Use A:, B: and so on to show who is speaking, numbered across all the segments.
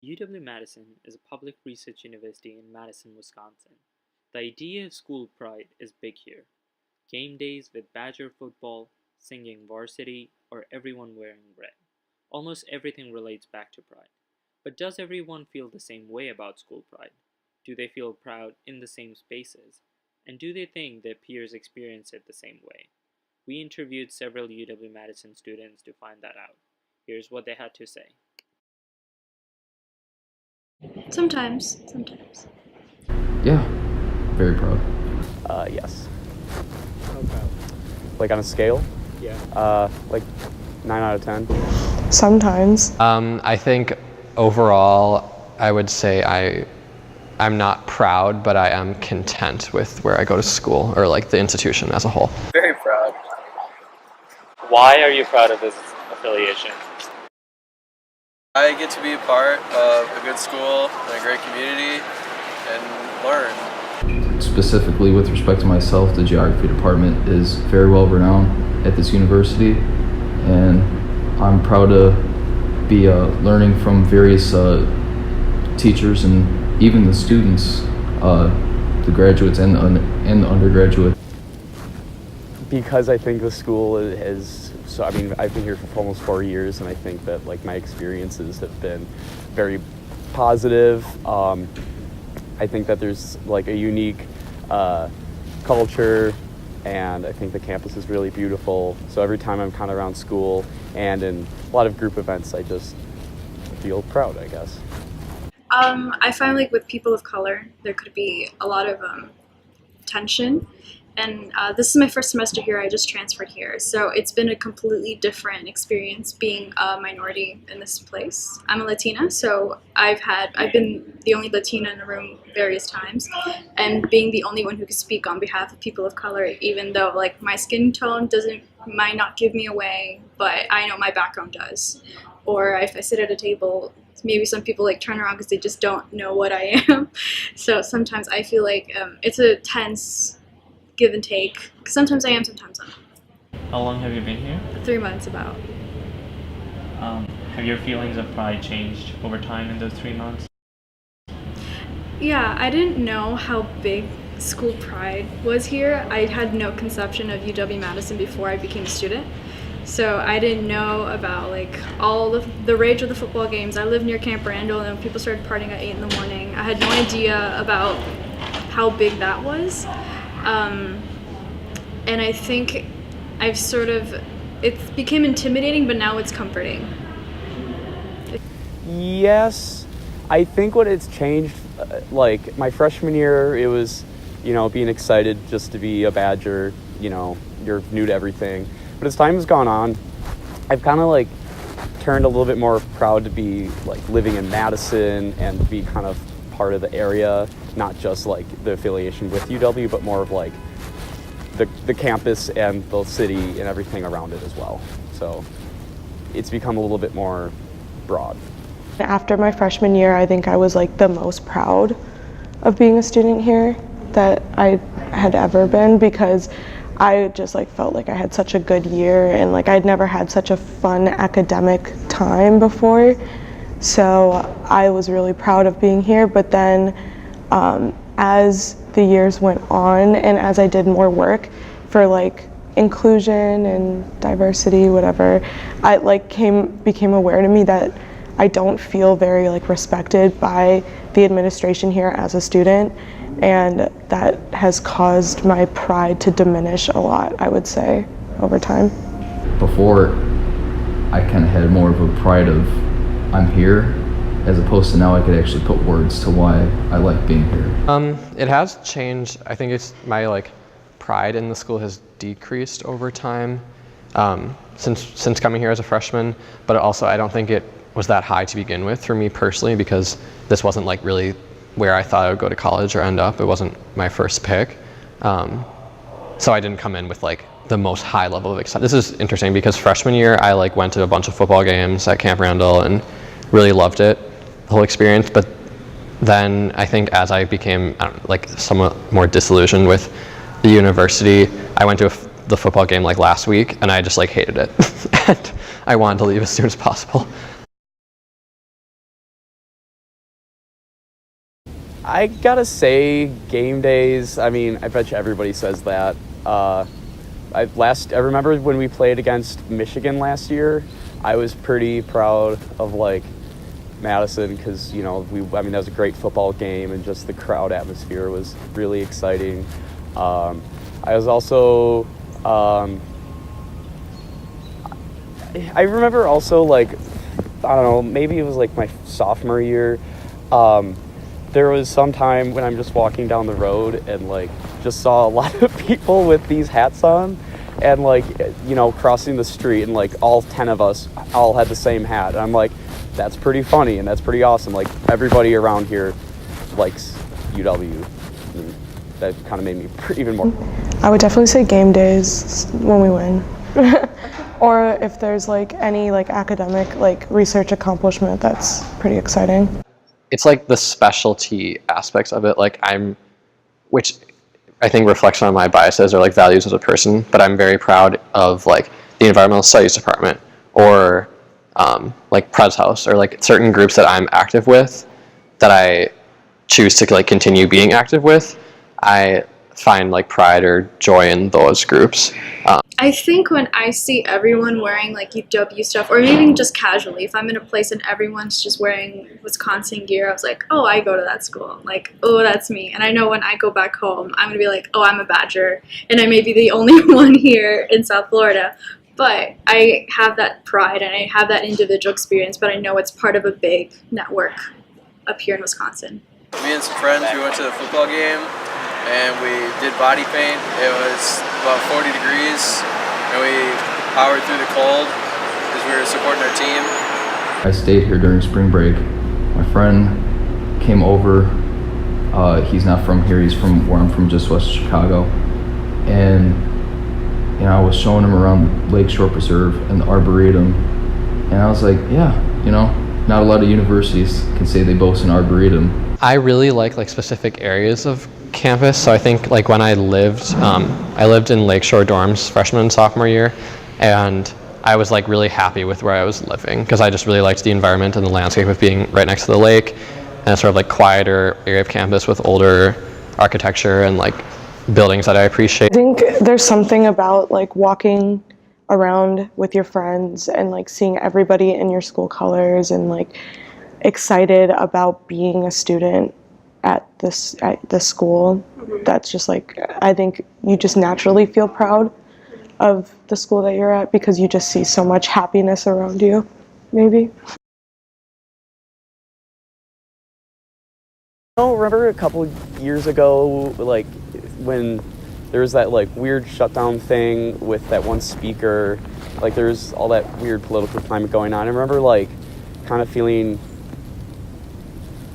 A: UW Madison is a public research university in Madison, Wisconsin. The idea of school pride is big here. Game days with Badger football, singing varsity, or everyone wearing red. Almost everything relates back to pride. But does everyone feel the same way about school pride? Do they feel proud in the same spaces? And do they think their peers experience it the same way? We interviewed several UW Madison students to find that out. Here's what they had to say.
B: Sometimes.
C: Yeah, very proud.
D: Yes.
A: How proud?
D: Like on a scale?
A: Yeah.
D: Like 9 out of 10.
E: Sometimes.
F: I think overall, I would say I'm not proud, but I am content with where I go to school or like the institution as a whole.
G: Very proud.
A: Why are you proud of this affiliation?
G: I get to be a part of a good school and a great community and learn.
C: Specifically with respect to myself, the geography department is very well renowned at this university, and I'm proud to be learning from various teachers and even the students, the graduates and the undergraduate.
D: Because I think the school I've been here for almost 4 years, and I think that like my experiences have been very positive. I think that there's like a unique culture, and I think the campus is really beautiful. So every time I'm kind of around school and in a lot of group events, I just feel proud, I guess.
B: I find like with people of color, there could be a lot of tension. And this is my first semester here. I just transferred here, so it's been a completely different experience being a minority in this place. I'm a Latina, so I've been the only Latina in the room various times, and being the only one who can speak on behalf of people of color, even though like my skin tone might not give me away, but I know my background does. Or if I sit at a table, maybe some people like turn around because they just don't know what I am. So sometimes I feel like it's a tense give and take. Sometimes I am, sometimes I'm not.
A: How long have you been here?
B: 3 months about.
A: Have your feelings of pride changed over time in those 3 months?
B: Yeah, I didn't know how big school pride was here. I had no conception of UW Madison before I became a student. So I didn't know about like all the rage of the football games. I lived near Camp Randall, and when people started partying at 8 in the morning, I had no idea about how big that was. And I think it became intimidating, but now it's comforting.
D: Yes, I think what it's changed, like my freshman year, it was, being excited just to be a Badger, you're new to everything. But as time has gone on, I've kind of like turned a little bit more proud to be like living in Madison and be kind of part of the area, not just like the affiliation with UW, but more of like the campus and the city and everything around it as well. So it's become a little bit more broad.
E: After my freshman year, I think I was like the most proud of being a student here that I had ever been, because I just like felt like I had such a good year, and like I'd never had such a fun academic time before. So I was really proud of being here. But then as the years went on, and as I did more work for like inclusion and diversity, whatever, I like became aware to me that I don't feel very like respected by the administration here as a student, and that has caused my pride to diminish a lot, I would say, over time.
C: Before, I kind of had more of a pride of I'm here, as opposed to now I could actually put words to why I like being here.
F: It has changed. I think it's my like pride in the school has decreased over time since coming here as a freshman, but also I don't think it was that high to begin with for me personally, because this wasn't like really where I thought I would go to college or end up. It wasn't my first pick. So I didn't come in with like the most high level of excitement. This is interesting because freshman year I like went to a bunch of football games at Camp Randall and really loved it, the whole experience. But then I think as I became like somewhat more disillusioned with the university, I went to the football game like last week and I just like hated it. And I wanted to leave as soon as possible.
D: I gotta say, game days, I mean, I bet you everybody says that. I remember when we played against Michigan last year, I was pretty proud of, like, Madison because, you know, that was a great football game and just the crowd atmosphere was really exciting. I was also, I remember also, like, I don't know, maybe it was like my sophomore year, there was some time when I'm just walking down the road and, like, just saw a lot of people with these hats on and, like, you know, crossing the street and, like, all 10 of us all had the same hat. And I'm like, that's pretty funny and that's pretty awesome. Like, everybody around here likes UW. And that kind of made me even more.
E: I would definitely say game days when we win. Or if there's, like, any, like, academic, like, research accomplishment, that's pretty exciting.
F: It's like the specialty aspects of it, like which I think reflects on my biases or like values as a person, but I'm very proud of like the environmental studies department or like Pres House or like certain groups that I'm active with that I choose to like continue being active with. I find like pride or joy in those groups.
B: I think when I see everyone wearing like UW stuff, or even just casually, if I'm in a place and everyone's just wearing Wisconsin gear, I was like, oh, I go to that school. Like, oh, that's me. And I know when I go back home, I'm going to be like, oh, I'm a Badger. And I may be the only one here in South Florida. But I have that pride and I have that individual experience, but I know it's part of a big network up here in Wisconsin.
G: Me and some friends, we went to the football game and we did body paint. It was about 40 degrees and we powered through the cold because we were supporting our team.
C: I stayed here during spring break. My friend came over. He's not from here, he's from where I'm from, just west of Chicago. And you know, I was showing him around Lakeshore Preserve and the Arboretum. And I was like, yeah, you know, not a lot of universities can say they boast an Arboretum.
F: I really like specific areas of campus. So I think like when I lived in Lakeshore dorms freshman and sophomore year, and I was like really happy with where I was living because I just really liked the environment and the landscape of being right next to the lake and a sort of like quieter area of campus with older architecture and like buildings that I appreciate.
E: I think there's something about like walking around with your friends and like seeing everybody in your school colors and like excited about being a student at this school. That's just like, I think you just naturally feel proud of the school that you're at because you just see so much happiness around you, maybe.
D: I remember a couple years ago, like when there was that like weird shutdown thing with that one speaker, like there's all that weird political climate going on. I remember like kind of feeling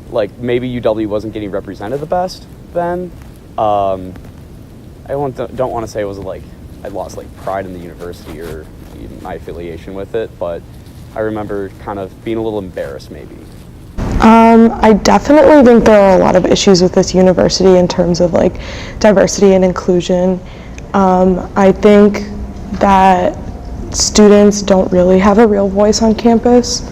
D: like maybe UW wasn't getting represented the best then. I don't want to say it was like I lost like pride in the university or my affiliation with it, but I remember kind of being a little embarrassed maybe.
E: I definitely think there are a lot of issues with this university in terms of like diversity and inclusion. I think that students don't really have a real voice on campus,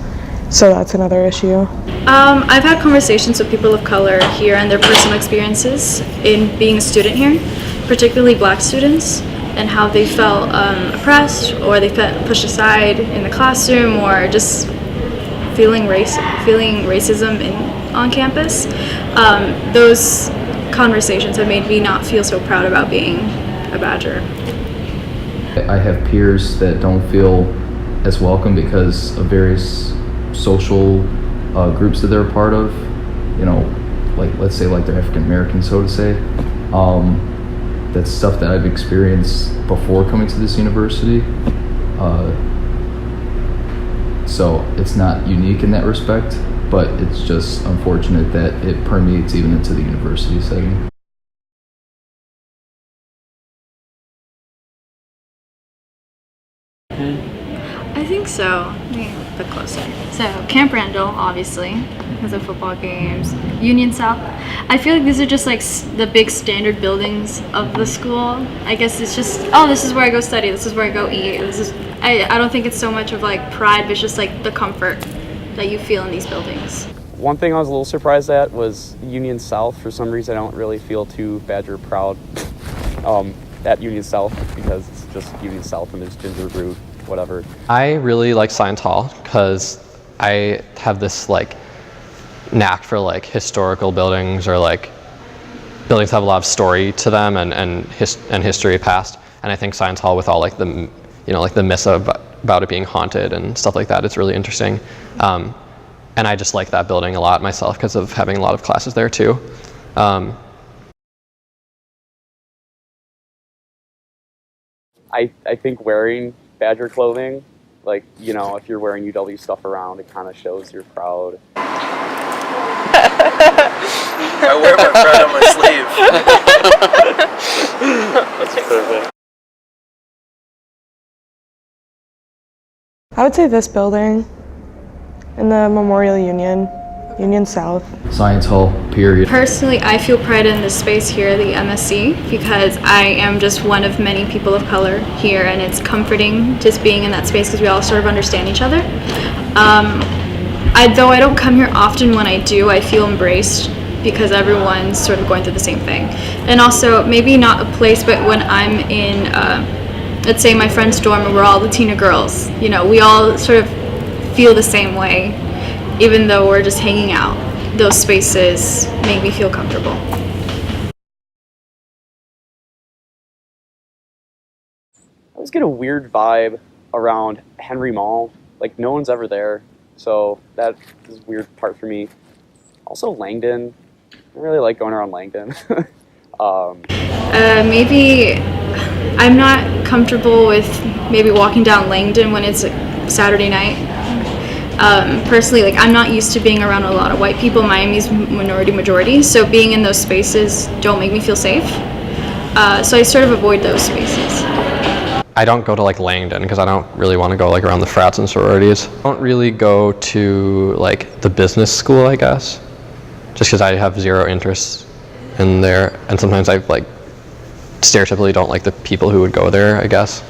E: so that's another issue.
B: I've had conversations with people of color here and their personal experiences in being a student here, particularly Black students, and how they felt oppressed or they felt pushed aside in the classroom or just feeling racism on campus. Those conversations have made me not feel so proud about being a Badger.
C: I have peers that don't feel as welcome because of various social groups that they're a part of, you know, like let's say like they're African American, so to say. That's stuff that I've experienced before coming to this university. So it's not unique in that respect, but it's just unfortunate that it permeates even into the university setting.
B: I think so. Let me look closer. So Camp Randall, obviously, because of football games. Union South. I feel like these are just like the big standard buildings of the school. I guess it's just, oh, this is where I go study. This is where I go eat. I don't think it's so much of like pride, but it's just like the comfort that you feel in these buildings?
D: One thing I was a little surprised at was Union South. For some reason, I don't really feel too Badger proud at Union South because it's just Union South and there's ginger root, whatever.
F: I really like Science Hall because I have this like knack for like historical buildings or like buildings have a lot of story to them and history past. And I think Science Hall with all like the like the myths about it being haunted and stuff like that, it's really interesting. And I just like that building a lot myself because of having a lot of classes there too.
D: I think wearing Badger clothing, like, if you're wearing UW stuff around, it kind of shows you're proud.
G: I wear my pride on my sleeve.
A: That's perfect.
E: I would say this building in the Memorial Union South.
C: Science Hall, period.
B: Personally, I feel pride in this space here, the MSC, because I am just one of many people of color here, and it's comforting just being in that space because we all sort of understand each other. Though I don't come here often, when I do, I feel embraced because everyone's sort of going through the same thing. And also, maybe not a place, but when I'm in, let's say my friend's dorm and we're all Latina girls, we all sort of feel the same way, even though we're just hanging out. Those spaces make me feel comfortable.
D: I always get a weird vibe around Henry Mall. Like, no one's ever there, so that is a weird part for me. Also Langdon. I really like going around Langdon.
B: Maybe I'm not comfortable with maybe walking down Langdon when it's Saturday night. Personally, like, I'm not used to being around a lot of white people. Miami's minority majority, so being in those spaces don't make me feel safe. So I sort of avoid those spaces.
F: I don't go to like Langdon because I don't really want to go like around the frats and sororities. I don't really go to like the business school, I guess, just because I have zero interest in there, and sometimes I like stereotypically don't like the people who would go there, I guess.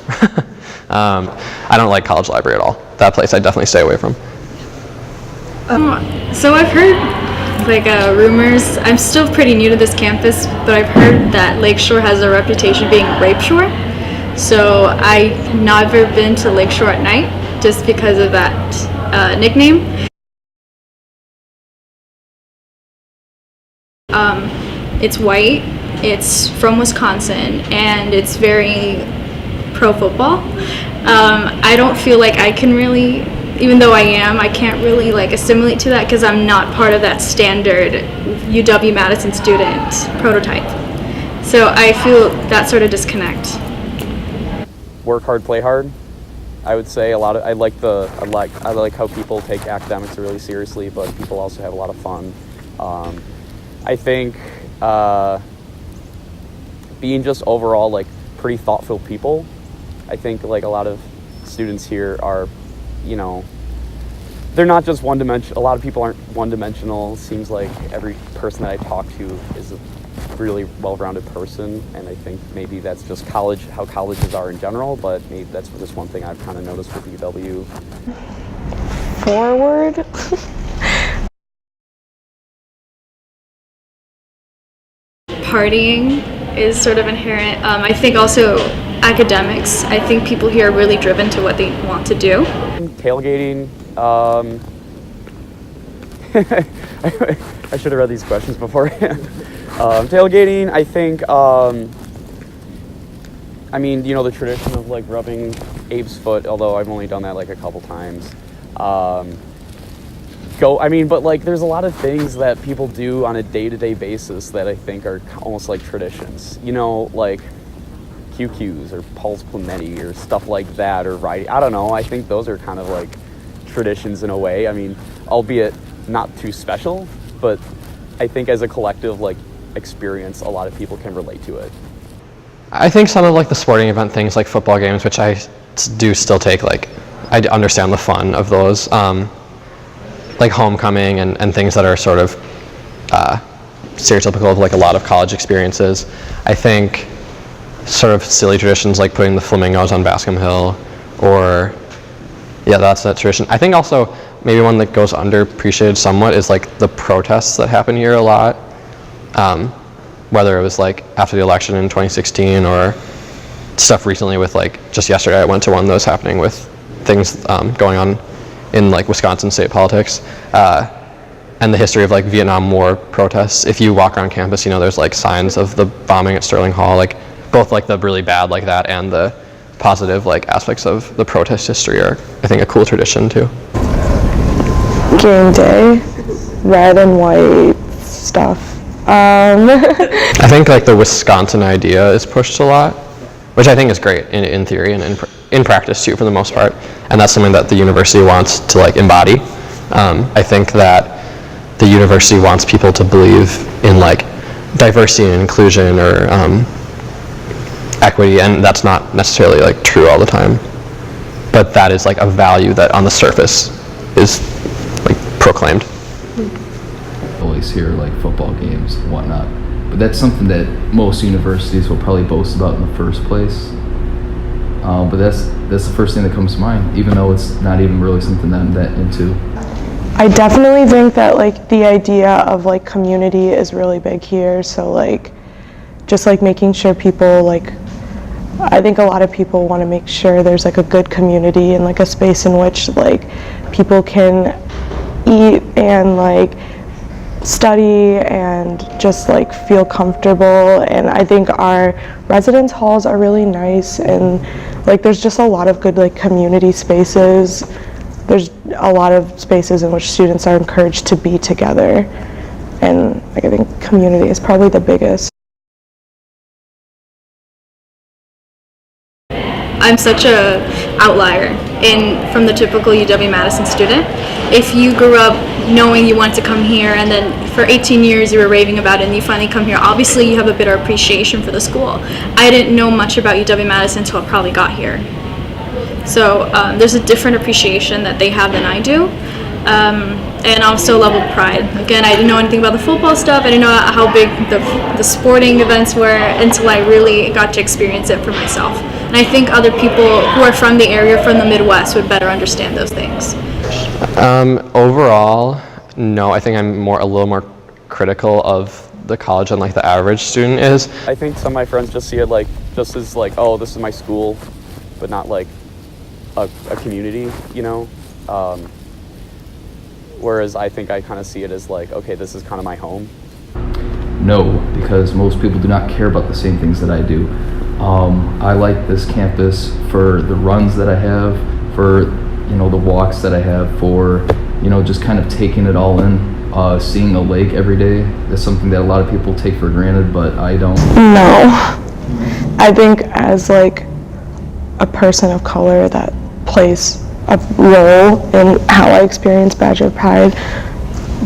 F: I don't like College Library at all. That place I definitely stay away from.
B: So I've heard rumors. I'm still pretty new to this campus, but I've heard that Lakeshore has a reputation being rape shore. So I've never been to Lakeshore at night just because of that nickname. It's white, it's from Wisconsin, and it's very pro-football. I don't feel like I can really, even though I can't really like assimilate to that because I'm not part of that standard UW Madison student prototype. So I feel that sort of disconnect.
D: Work hard, play hard. I would say I like how people take academics really seriously, but people also have a lot of fun. I think being just overall like pretty thoughtful people. I think like a lot of students here are, they're not just one-dimensional. A lot of people aren't one-dimensional. It seems like every person that I talk to is a really well-rounded person, and I think maybe that's just how colleges are in general, but maybe that's just one thing I've kind of noticed with UW.
E: Forward.
B: Partying is sort of inherent. I think also academics. I think people here are really driven to what they want to do.
D: Tailgating. I should have read these questions beforehand. Tailgating, I think, the tradition of like rubbing Abe's foot, although I've only done that like a couple times. But like there's a lot of things that people do on a day-to-day basis that I think are almost like traditions, like QQs or Paul's Clementi or stuff like that, or riding. I don't know. I think those are kind of like traditions in a way. I mean, albeit not too special, but I think as a collective like experience, a lot of people can relate to it.
F: I think some of like the sporting event things like football games, which I do still take, like I understand the fun of those, like homecoming and things that are sort of stereotypical of like a lot of college experiences. I think sort of silly traditions like putting the flamingos on Bascom Hill, or that's that tradition. I think also maybe one that goes underappreciated somewhat is like the protests that happen here a lot. Whether it was like after the election in 2016 or stuff recently with like just yesterday I went to one that was happening with things going on in like Wisconsin state politics, and the history of like Vietnam War protests. If you walk around campus, you know, there's like signs of the bombing at Sterling Hall, like both like the really bad like that and the positive like aspects of the protest history are, I think, a cool tradition too.
E: Game day, red and white stuff.
F: I think like the Wisconsin idea is pushed a lot, which I think is great in theory and in practice too for the most part, and that's something that the university wants to like embody. I think that the university wants people to believe in like diversity and inclusion or equity, and that's not necessarily like true all the time, but that is like a value that on the surface is like proclaimed.
C: Always hear like football games and whatnot, but that's something that most universities will probably boast about in the first place. But that's the first thing that comes to mind, even though it's not even really something that I'm that into.
E: I definitely think that like the idea of like community is really big here. So like just like making sure people like, I think a lot of people want to make sure there's like a good community and like a space in which like people can eat and like study and just like feel comfortable. And I think our residence halls are really nice, and like there's just a lot of good like community spaces. There's a lot of spaces in which students are encouraged to be together, and like I think community is probably the biggest.
B: I'm such a outlier from the typical UW Madison student. If you grew up knowing you wanted to come here and then for 18 years you were raving about it and you finally come here, obviously you have a better appreciation for the school. I didn't know much about UW Madison until I probably got here. So there's a different appreciation that they have than I do. And also a level of pride. Again, I didn't know anything about the football stuff. I didn't know how big the sporting events were until I really got to experience it for myself. And I think other people who are from the area, from the Midwest, would better understand those things.
F: Overall, no. I think I'm a little more critical of the college than like the average student is.
D: I think some of my friends just see it like just as like, oh, this is my school, but not like a community, you know. Whereas I think I kind of see it as like, okay, this is kind of my home.
C: No, because most people do not care about the same things that I do. I like this campus for the runs that I have, for the walks that I have, for just kind of taking it all in. Seeing a lake every day is something that a lot of people take for granted, but I don't.
E: No, I think as like a person of color that plays a role in how I experience Badger Pride,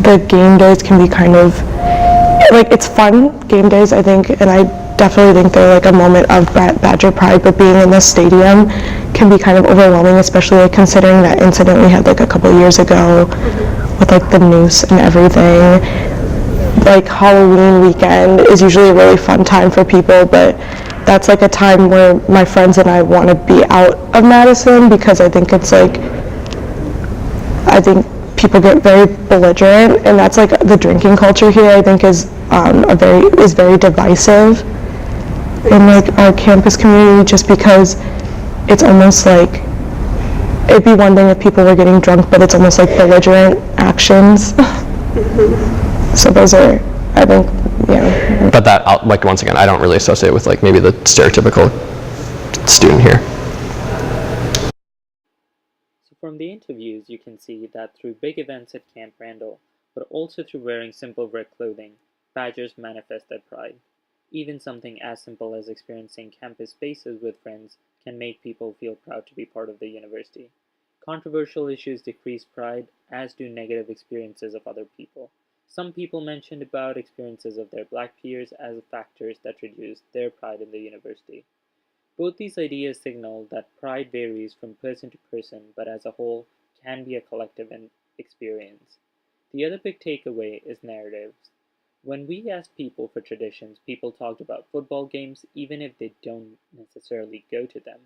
E: the game days can be kind of like, it's fun, game days, I think, and I definitely think they're like a moment of Badger Pride, but being in the stadium can be kind of overwhelming, especially like considering that incident we had like a couple years ago with like the noose and everything. Like Halloween weekend is usually a really fun time for people, but that's like a time where my friends and I want to be out of Madison, because I think it's like, I think people get very belligerent, and that's like the drinking culture here, I think is very divisive in like our campus community, just because it's almost like, it'd be one thing if people were getting drunk, but it's almost like belligerent actions. So those are, I think, yeah.
F: But that, like, once again, I don't really associate with like maybe the stereotypical student here.
A: So from the interviews, you can see that through big events at Camp Randall, but also through wearing simple red clothing, Badgers manifest their pride. Even something as simple as experiencing campus spaces with friends can make people feel proud to be part of the university. Controversial issues decrease pride, as do negative experiences of other people. Some people mentioned about experiences of their black peers as factors that reduced their pride in the university. Both these ideas signal that pride varies from person to person, but as a whole can be a collective experience. The other big takeaway is narratives. When we asked people for traditions, people talked about football games even if they don't necessarily go to them.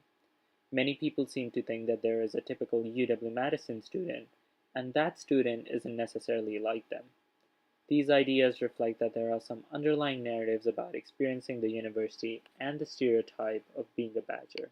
A: Many people seem to think that there is a typical UW Madison student and that student isn't necessarily like them. These ideas reflect that there are some underlying narratives about experiencing the university and the stereotype of being a badger.